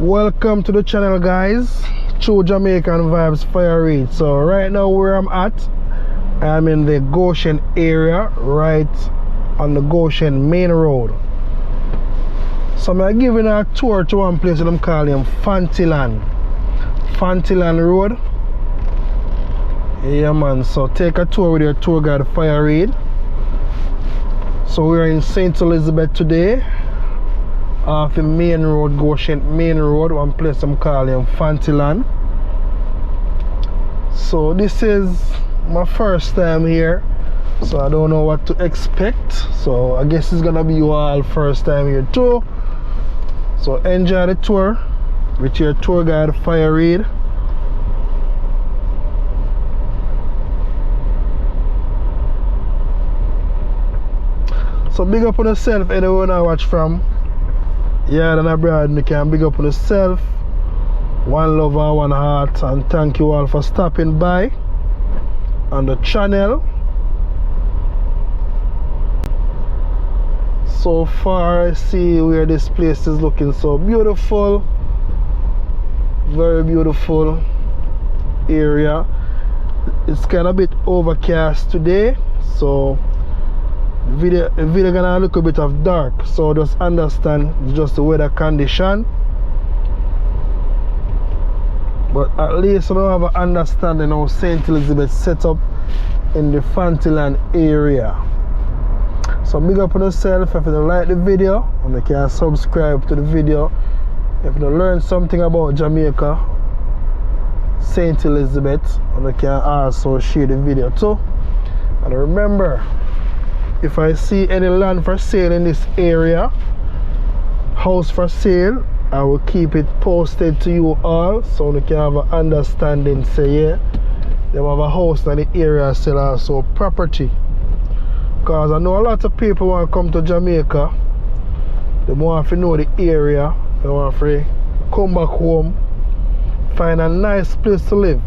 Welcome to the channel, guys. True Jamaican Vibes, Fire Reid. So right now where I'm at, I'm in the Goshen area, right on the Goshen main road. So I'm giving a tour to one place that I'm calling PHANTILAND Road. Yeah man, so take a tour with your tour guide Fire Reid. So we're in St. Elizabeth today, off the main road, Goshen main road, one place I'm calling PHANTILAND. So this is my first time here, so I don't know what to expect. So I guess it's gonna be you all first time here too. So enjoy the tour with your tour guide Fire Reid. So big up on yourself, anyone I watch from yeah, and abroad, you can big up on yourself. One love and one heart, and thank you all for stopping by on the channel. So far I see where this place is looking so beautiful, very beautiful area. It's kind of a bit overcast today, so the video gonna look a bit of dark, so just understand it's just the weather condition. But at least you have an understanding how St. Elizabeth set up in the PHANTILAND area. So big up on yourself. If you don't like the video, and you can subscribe to the video. If you don't learn something about Jamaica, St. Elizabeth, and you can also share the video too. And remember, if I see any land for sale in this area, house for sale, I will keep it posted to you all, so you can have an understanding. Say yeah, they have a house in the area sell also property. Because I know a lot of people want to come to Jamaica, they want to know the area, they want to come back home, find a nice place to live.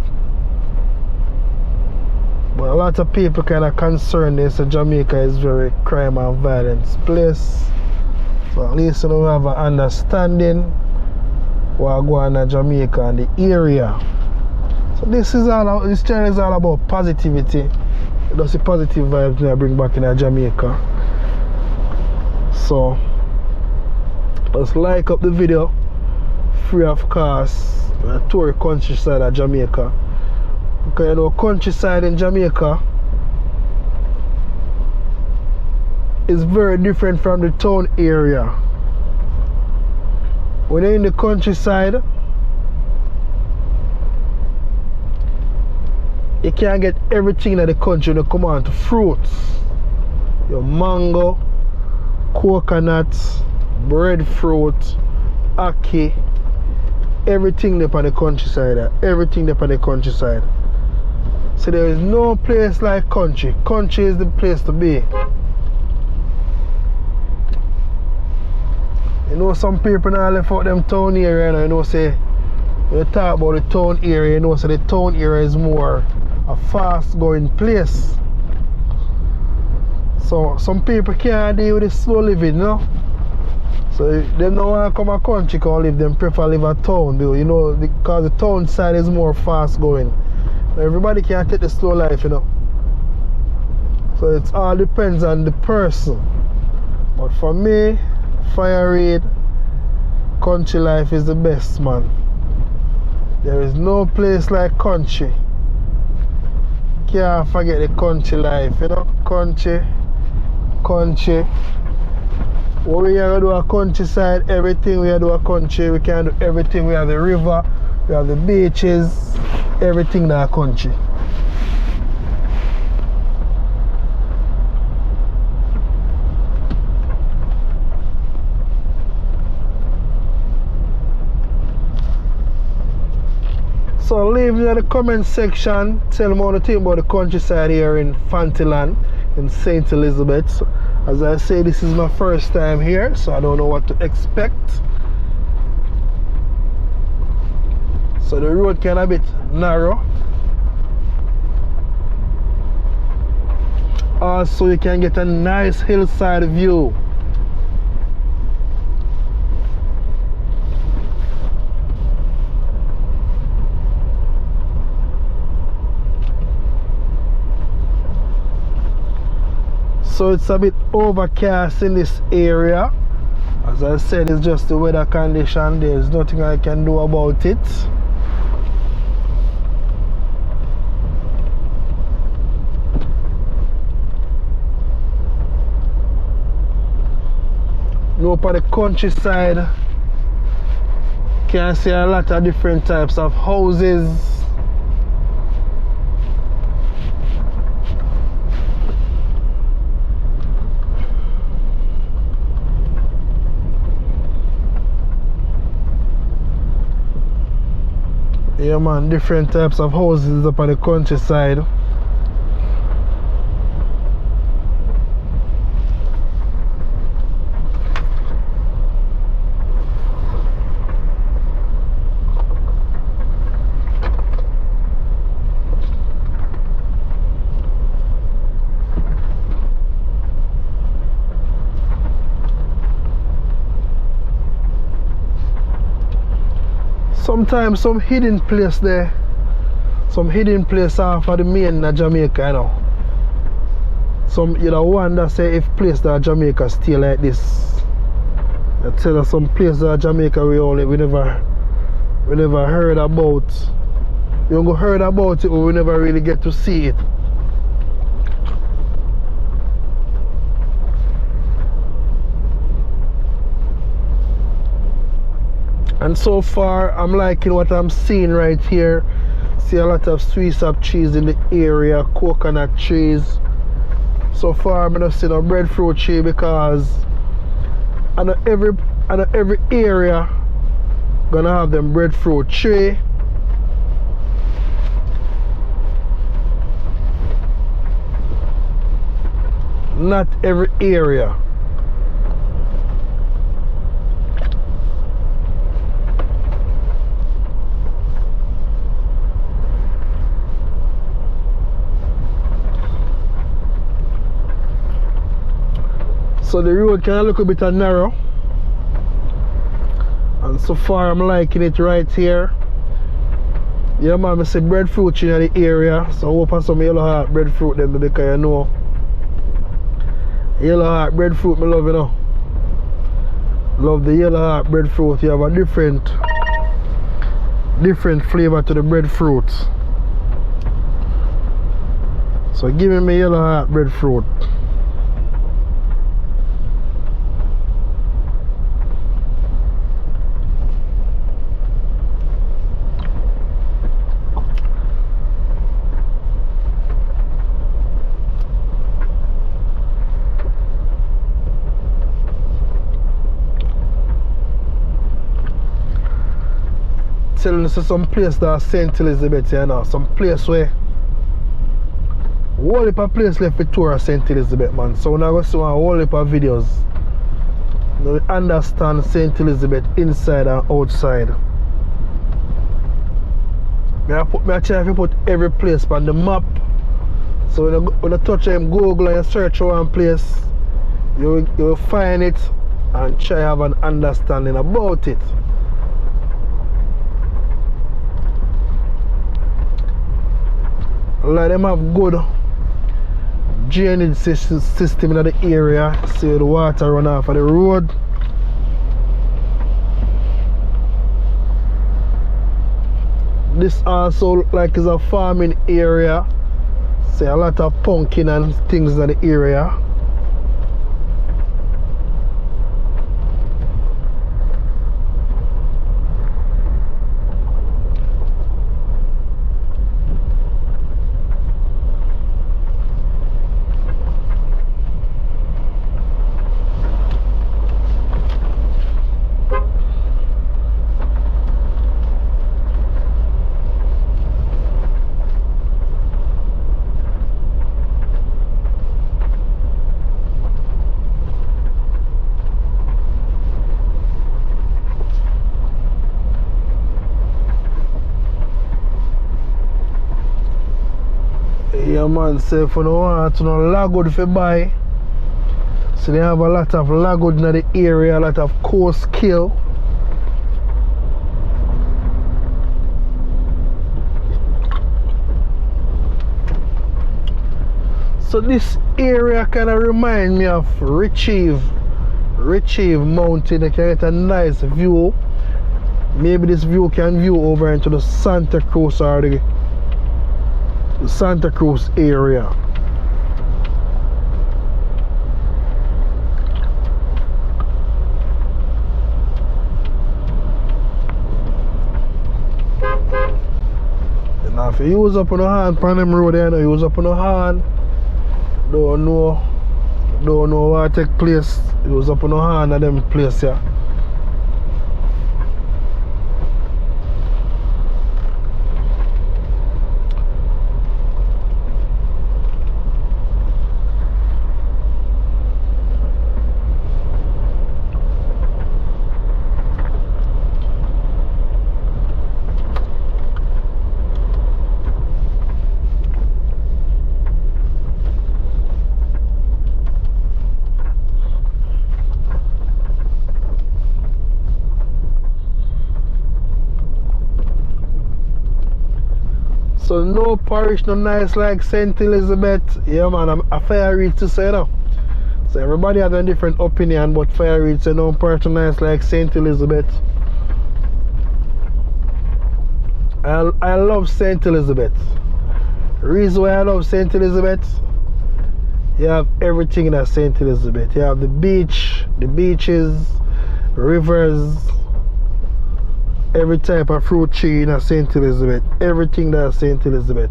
But a lot of people kind of concerned, they say Jamaica is very crime and violence place. So at least you have an understanding what go on in Jamaica and the area. So this channel is all about positivity. That's the positive vibes that I bring back in Jamaica. So just like up the video, free of cost, a tour countryside of Jamaica. Because you know, countryside in Jamaica is very different from the town area. When you're in the countryside, you can't get everything in the country when you come on to fruits. Your mango, coconuts, breadfruit, ackee, everything there on the countryside. Everything there on the countryside. So there is no place like country. Country is the place to be. You know, some people now left out them town area, and you know, say when you talk about the town area, you know, so the town area is more a fast going place. So some people can't deal with the slow living, you know. So they don't want to come a country can live, them prefer live a town, you know, because the town side is more fast going. Everybody can't take the slow life, you know. So it all depends on the person. But for me, Fire Reid, country life is the best, man. There is no place like country. Can't forget the country life, you know. Country. What we are do a countryside, everything we are do a country. We can do everything. We have the river, we have the beaches, everything in our country. So leave me in the comment section, tell me what you think about the countryside here in PHANTILAND in St. Elizabeth. As I say, this is my first time here, so I don't know what to expect. So the road kind of a bit narrow. Also you can get a nice hillside view. So it's a bit overcast in this area. As I said, it's just the weather condition. There's nothing I can do about it. Up on the countryside, can see a lot of different types of houses. Yeah man, different types of houses up on the countryside. Sometimes some hidden place there, some hidden place off of the main of Jamaica, you know. Some you know wonder say if place that Jamaica stay like this. I tell you some place that Jamaica we never heard about. We don't go heard about it, but we never really get to see it. And so far, I'm liking what I'm seeing right here. See a lot of sweet sap trees in the area, coconut trees. So far, I'm not seeing a breadfruit tree because I know every area gonna have them breadfruit tree. Not every area. So the road can look a bit narrow, and so far I'm liking it right here. Yeah man, I see breadfruit tree in the area, so I hope for some yellow heart breadfruit them because you know yellow heart breadfruit me love, you know. Love the yellow heart breadfruit. You have a different flavor to the breadfruit. So give me yellow heart breadfruit. Telling us some place that St. Elizabeth, you know, some place where whole heap of place left for tour of St. Elizabeth, man. So when I go see one whole heap of videos, you know, we understand St. Elizabeth inside and outside. I try to put every place on the map. So when you touch Google and you search for one place, you will find it and try to have an understanding about it. Like them have good drainage system in the area, so the water run off of the road. This also look like is a farming area. See a lot of pumpkin and things in the area. Yeah man, say if you don't want to know lagwood for buy, so they have a lot of lagwood in the area, a lot of coarse kill. So this area kind of remind me of Retrieve Mountain. You can get a nice view. Maybe this view can view over into the Santa Cruz or the Santa Cruz area. Now if you use up on the hand on them road there, use up on the hand. Don't know what take place. Use up on the hand of them place here. So no parish no nice like St. Elizabeth. Yeah man, I'm a Fire Reid to say now. So everybody has a different opinion, but Fire Reid say no parish no nice like St. Elizabeth. I love St. Elizabeth. Reason why I love St. Elizabeth, you have everything in St. Elizabeth. You have the beach, the beaches, rivers, every type of fruit tree in St. Elizabeth. Everything that's St. Elizabeth.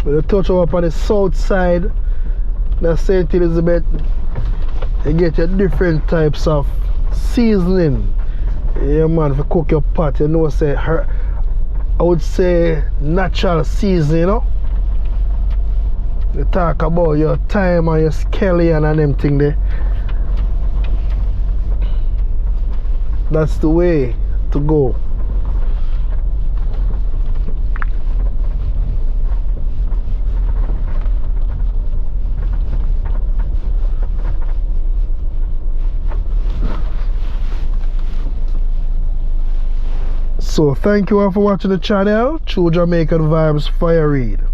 When you touch up on the south side, that's St. Elizabeth, you get your different types of seasoning. Yeah man, if you cook your pot, you know, say I would say natural seasoning, you know. You talk about your thyme and your scallion and them thing there. That's the way to go. So thank you all for watching the channel. True Jamaican Vibes, Fire Reid.